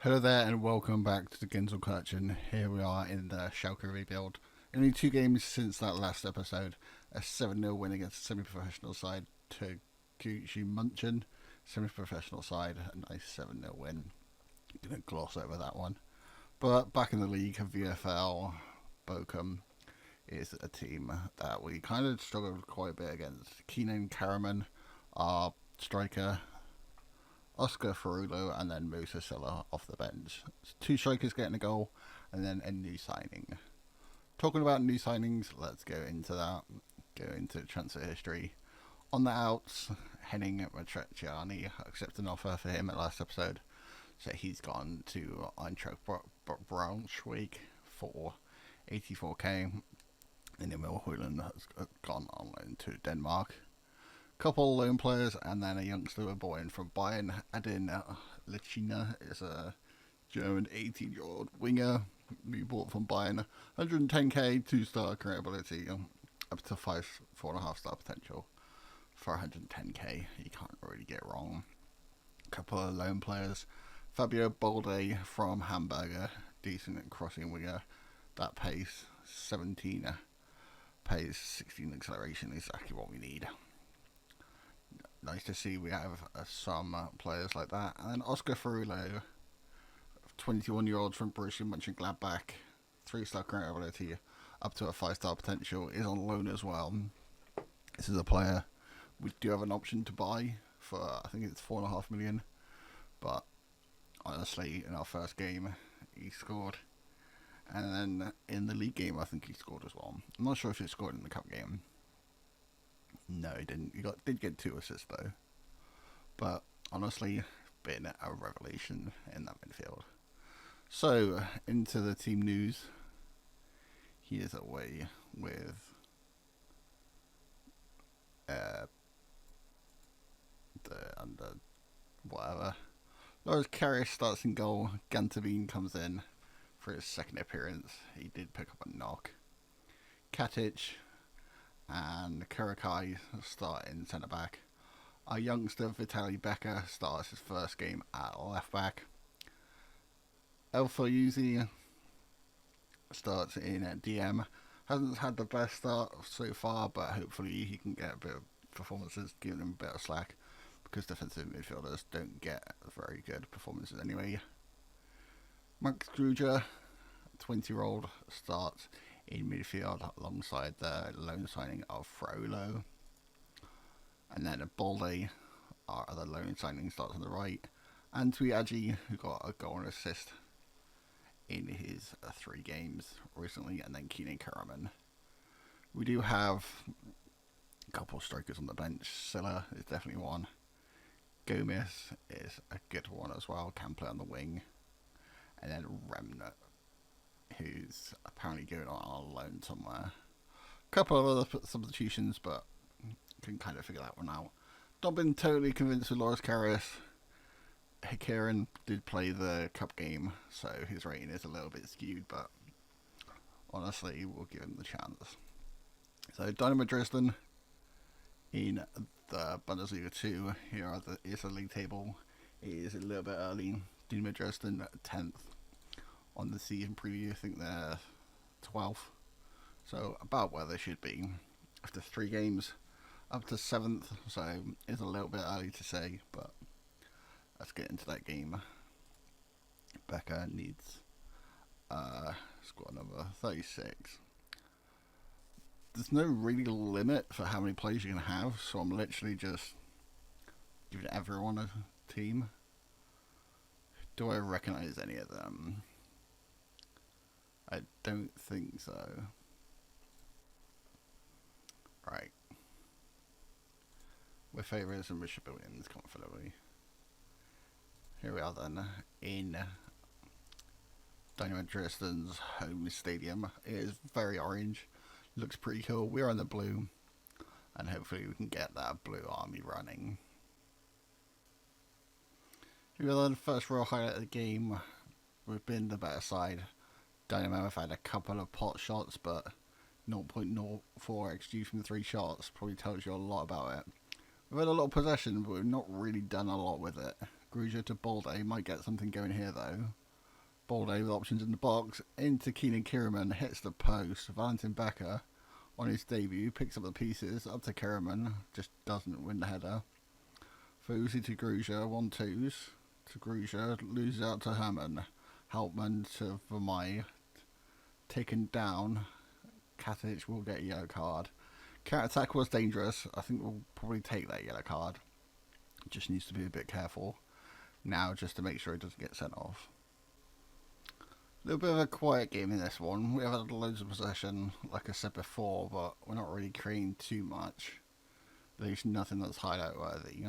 Hello there and welcome back to the Gensel Collection. Here we are in the Schalke rebuild. Only 2 games since that last episode. A 7-0 win against a semi-professional side to Gucci Munchen. Semi-professional side, a nice 7-0 win. Gonna gloss over that one. But back in the league, VFL, Bochum is a team that we kind of struggled quite a bit against. Keenan Karaman, our striker, Oscar Ferrulo, and then Musa Silla off the bench. Two strikers getting a goal, and then a new signing. Talking about new signings, let's go into that. Go into transfer history. On the outs, Henning Matriciani accepted an offer for him at last episode. So he's gone to Eintracht Braunschweig for 84k. And Emil Højlund has gone on loan to Denmark. Couple loan players, and then a youngster bought in from Bayern. Adin Lechina is a German 18-year-old winger we bought from Bayern. 110k, 2-star career ability, up to 4.5 star potential for 110k. You can't really get wrong. Couple of loan players. Fabio Bolde from Hamburger, decent crossing winger. That pace, 17 pace, 16 acceleration, exactly what we need. Nice to see we have some players like that. And then Oscar Ferrulo, 21-year-old from Borussia Mönchengladbach, 3-star current ability, up to a 5-star potential, is on loan as well. This is a player we do have an option to buy for, I think it's 4.5 million. But honestly, in our first game, he scored. And then in the league game, I think he scored as well. I'm not sure if he scored in the cup game. No, he didn't. He did get 2 assists though. But honestly, been a revelation in that midfield. So, into the team news. He is away with the under whatever. Loris Karius starts in goal. Gantavine comes in for his second appearance. He did pick up a knock. Katic and Karakai start in centre back. Our youngster Vitaly Becker starts his first game at left back. Elfa Uzi starts in at DM. Hasn't had the best start so far, but hopefully he can get a bit of performances, giving him a bit of slack, because defensive midfielders don't get very good performances anyway. Max Kruger, 20-year-old, starts in midfield alongside the loan signing of Frollo. And then Balde, our other loan signing, starts on the right. And Tuiaji, who got a goal and assist in his 3 games recently. And then Keenan Karaman. We do have a couple of strikers on the bench. Silla is definitely one. Gomez is a good one as well, can play on the wing. And then Remnant, who's apparently going on loan somewhere. A couple of other substitutions, but can kind of figure that one out. Not been totally convinced with Loris Karius. Kieran did play the cup game, so his rating is a little bit skewed, but honestly, we'll give him the chance. So Dynamo Dresden in the Bundesliga 2. Here is the league table. It is a little bit early. Dynamo Dresden 10th on the season preview. I think they're 12th, so about where they should be after 3 games. Up to 7th, so it's a little bit early to say, but let's get into that game. Becker needs squad number 36. There's no real limit for how many players you can have, so I'm literally just giving everyone a team. Do I recognise any of them? I don't think so. Right. We're favourites and Bishop Williams comfortably. Here we are then, in Dynamo Dresden's home stadium. It is very orange, looks pretty cool. We're in the blue, and hopefully we can get that blue army running. Here we are then, first real highlight of the game. We've been the better side. Dynamo have had a couple of pot shots, but 0.04 XG from 3 shots probably tells you a lot about it. We've had a lot of possession, but we've not really done a lot with it. Gruja to Balde. Might get something going here though. Balde with options in the box. Into Keenan Kierman. Hits the post. Valentin Becker on his debut. Picks up the pieces. Up to Kierman. Just doesn't win the header. Fusi to Gruja. 1-2s to Gruja. Loses out to Herman. Helpman to Vermey. Taken down. Katic will get a yellow card. Counter attack was dangerous. I think we'll probably take that yellow card. Just needs to be a bit careful now, just to make sure it doesn't get sent off. A little bit of a quiet game in this one. We have had loads of possession, like I said before, but we're not really creating too much. There's nothing that's highlight worthy.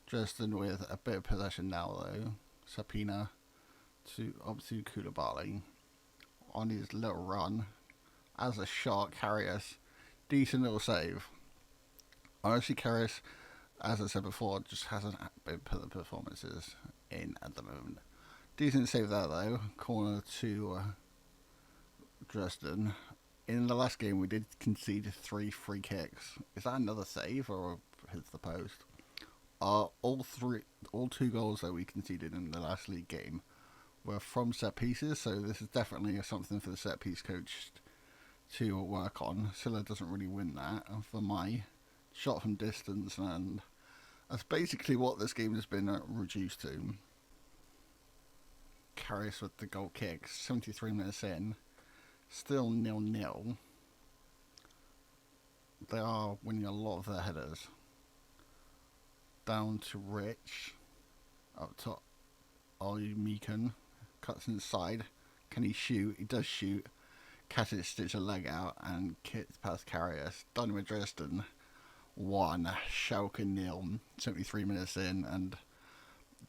Dresden with a bit of possession now though. Sapina to obviously Koulibaly on his little run. As a shot, Karius, decent little save. Honestly, Karius, as I said before, just hasn't put the performances in at the moment. Decent save there though. Corner to Dresden. In the last game, we did concede 3 free kicks. Is that another save or hits the post? All 2 goals that we conceded in the last league game were from set pieces, so this is definitely something for the set piece coach to work on. Silla doesn't really win that. For my shot from distance, and that's basically what this game has been reduced to. Karius with the goal kick, 73 minutes in, still 0-0. They are winning a lot of their headers. Down to Rich, up top, Ollie Meekan, cuts inside. Can he shoot? He does shoot. Katic stitch a leg out and kicks past Karius. Done with Dresden. 1, Schalke 0, 73 minutes in, and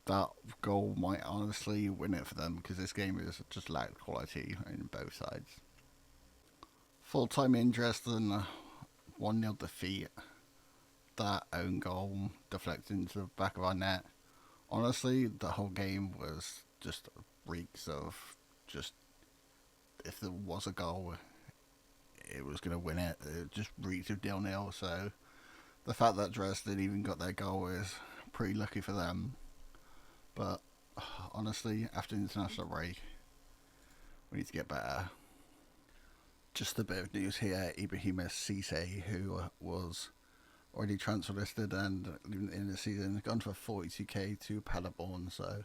that goal might honestly win it for them because this game is just lacked quality in both sides. Full time in Dresden, 1-0 defeat. That own goal deflected into the back of our net. Honestly, the whole game was just reeks of just, if there was a goal, it was going to win it. It just reeked of 0-0. So the fact that Dresden even got their goal is pretty lucky for them. But honestly, after the international break, we need to get better. Just a bit of news here. Ibrahima Cisse, who was already transfer listed and in the season, has gone for 42k to Paderborn. So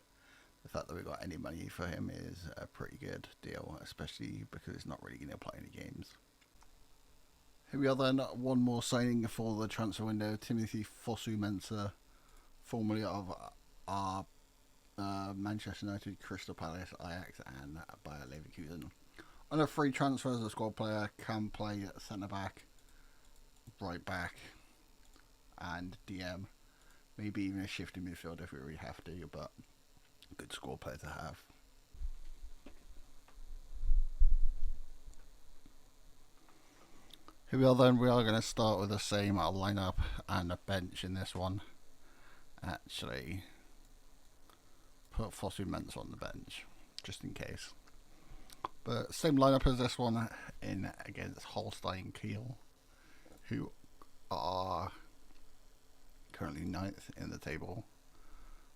the fact that we got any money for him is a pretty good deal, especially because it's not really going to play any games. Here we are then, one more signing for the transfer window. Timothy Fosu-Mensah, formerly of our Manchester United, Crystal Palace, Ajax and Bayer Leverkusen. On a free transfer as a squad player, can play centre back, right back and DM. Maybe even a shifting midfield if we really have to, but good squad player to have. Here we are then, we are going to start with the same lineup and a bench in this one. Actually, put Fosu-Mensah on the bench, just in case. But same lineup as this one in against Holstein Kiel, who are currently 9th in the table.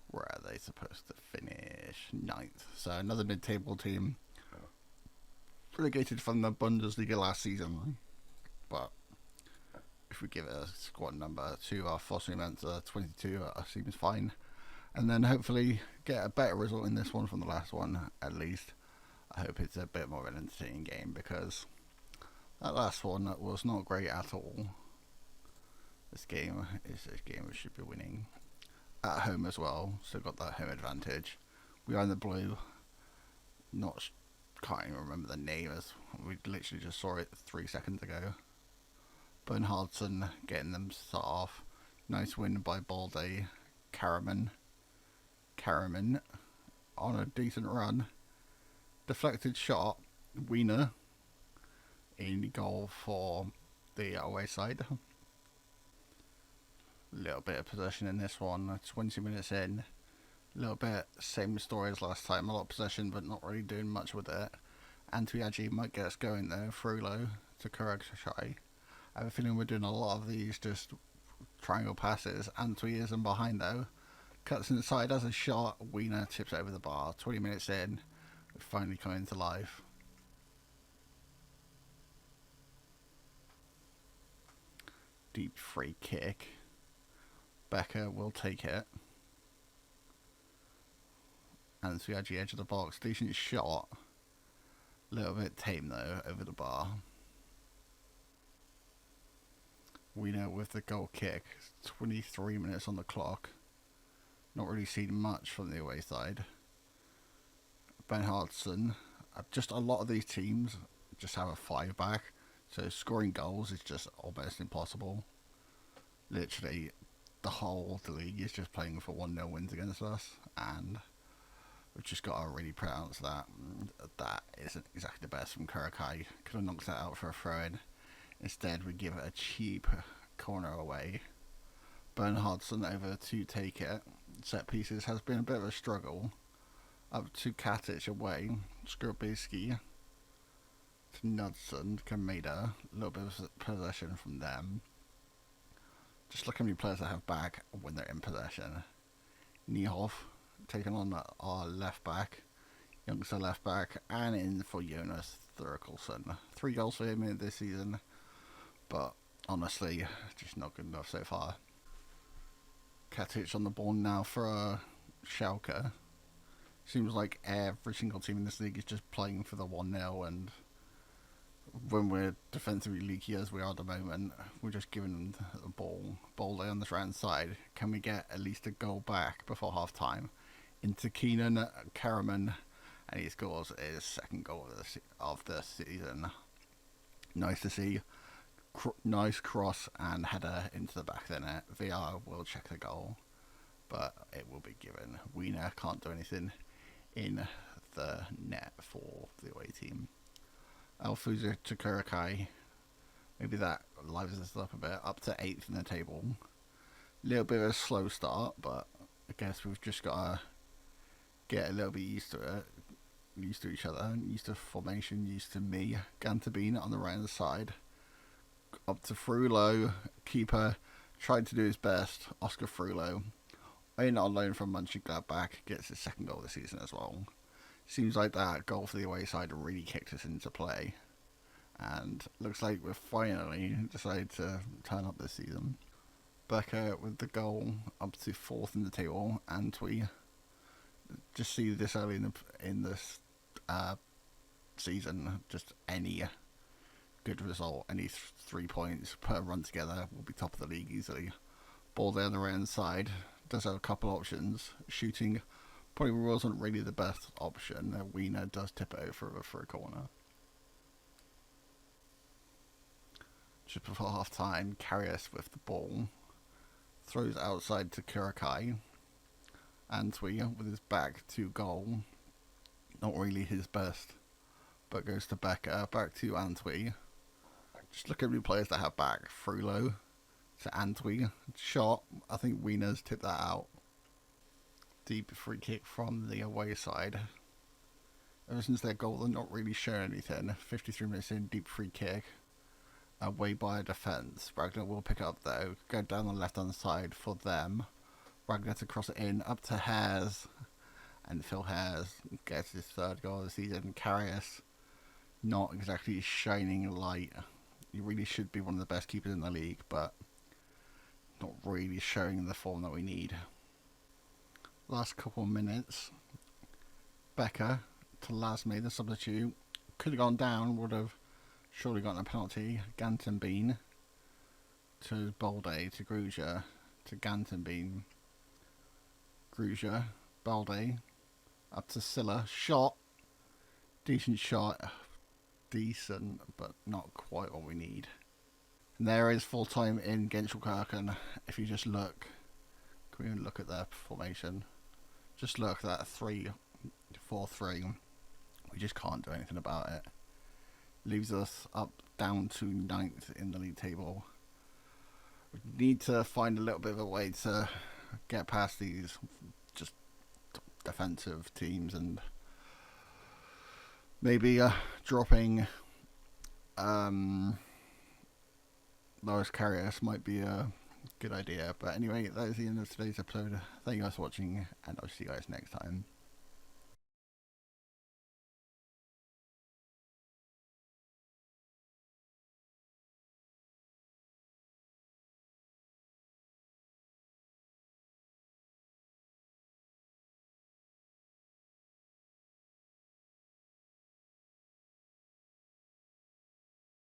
Where are they supposed to finish? 9th. So another mid-table team, relegated from the Bundesliga last season. But if we give a squad number to our Fosu-Mensah, 22, seems fine. And then hopefully get a better result in this one from the last one, at least. I hope it's a bit more of an entertaining game, because that last one was not great at all. This game is a game we should be winning. At home as well, so got that home advantage. We are in the blue. Can't even remember the name, as we literally just saw it 3 seconds ago. Bernhardsson getting them to start off. Nice win by Balde. Karaman on a decent run. Deflected shot. Wiener in goal for the away side. A little bit of possession in this one. 20 minutes in. A little bit same story as last time. A lot of possession, but not really doing much with it. Antuyaji might get us going though. Frulo to Kuragshai. I have a feeling we're doing a lot of these just triangle passes. Antwi isn't behind though. Cuts inside, has a shot. Wiener tips over the bar. 20 minutes in, we're finally coming to life. Deep free kick. Becker will take it. And so we had the edge of the box. Decent shot. A little bit tame though, over the bar. Wiener with the goal kick. 23 minutes on the clock. Not really seen much from the away side. Ben Hodgson. Just a lot of these teams just have a 5-back. So scoring goals is just almost impossible. Literally, the whole of the league is just playing for 1-0 wins against us. And we've just got to really pronounce that. That isn't exactly the best from Kurakai. Could have knocked that out for a throw-in. Instead, we give it a cheap corner away. Bernhardsson over to take it. Set pieces has been a bit of a struggle. Up to Katic away. Skrubisky to Knudsen, Kameda. A little bit of possession from them. Just look how many players I have back when they're in possession. Niehoff taking on our left back. Youngster left back. And in for Jonas Thurkelson. 3 goals for him in this season. But honestly, just not good enough so far. Katic on the ball now for Schalke. Seems like every single team in this league is just playing for the 1-0, and when we're defensively leaky as we are at the moment, we're just giving them the ball on this right side. Can we get at least a goal back before half time? Into Keenan Karaman, and he scores his second goal of the season. Nice to see. Nice cross and header into the back of the net. VR will check the goal, but it will be given. Wiener can't do anything in the net for the away team. Alfuza to Kurakai. Maybe that livens us up a bit. Up to 8th in the table. Little bit of a slow start, but I guess we've just got to get a little bit used to it. Used to each other. Used to formation. Used to me. Gantabine on the right hand side. Up to Frullo. Keeper tried to do his best. Oscar Frullo. In on loan from Mönchengladbach, gets his second goal this season as well. Seems like that goal for the away side really kicked us into play. And looks like we've finally decided to turn up this season. Becker with the goal up to 4th in the table. And we just see this early in this season, just any good result, any 3 points per run together, will be top of the league easily. Ball there on the right hand side. Does have a couple options. Shooting probably wasn't really the best option. Wiener does tip it over for a corner. Just before half time, Karius with the ball. Throws outside to Kurakai. Antwi with his back to goal. Not really his best, but goes to Becker. Back to Antwi. Just look at the players that have back. Frullo to Antwi. Shot. I think Wiener's tipped that out. Deep free kick from the away side. Ever since their goal, they're not really showing anything. 53 minutes in, deep free kick. Away by a defence. Ragnar will pick it up though. Go down the left hand side for them. Ragnar to cross it in. Up to Hares. And Phil Hares gets his 3rd goal of the season. Karius, not exactly shining light. He really should be one of the best keepers in the league, but not really showing the form that we need. Last couple of minutes. Becker to Lasme, the substitute. Could have gone down, would have surely gotten a penalty. Gantenbean to Balde, to Gruja, to Gantenbean. Gruja, Balde, up to Silla. Shot. Decent shot. Decent, but not quite what we need. And there is full time in Genschelkerken. If you just look, can we even look at their formation? Just look at that 3-4-3. We just can't do anything about it. Leaves us up down to 9th in the league table. We need to find a little bit of a way to get past these just defensive teams, and maybe dropping Loris Karius might be a Good idea. But anyway, that is the end of today's episode. Thank you guys for watching, and I'll see you guys next time.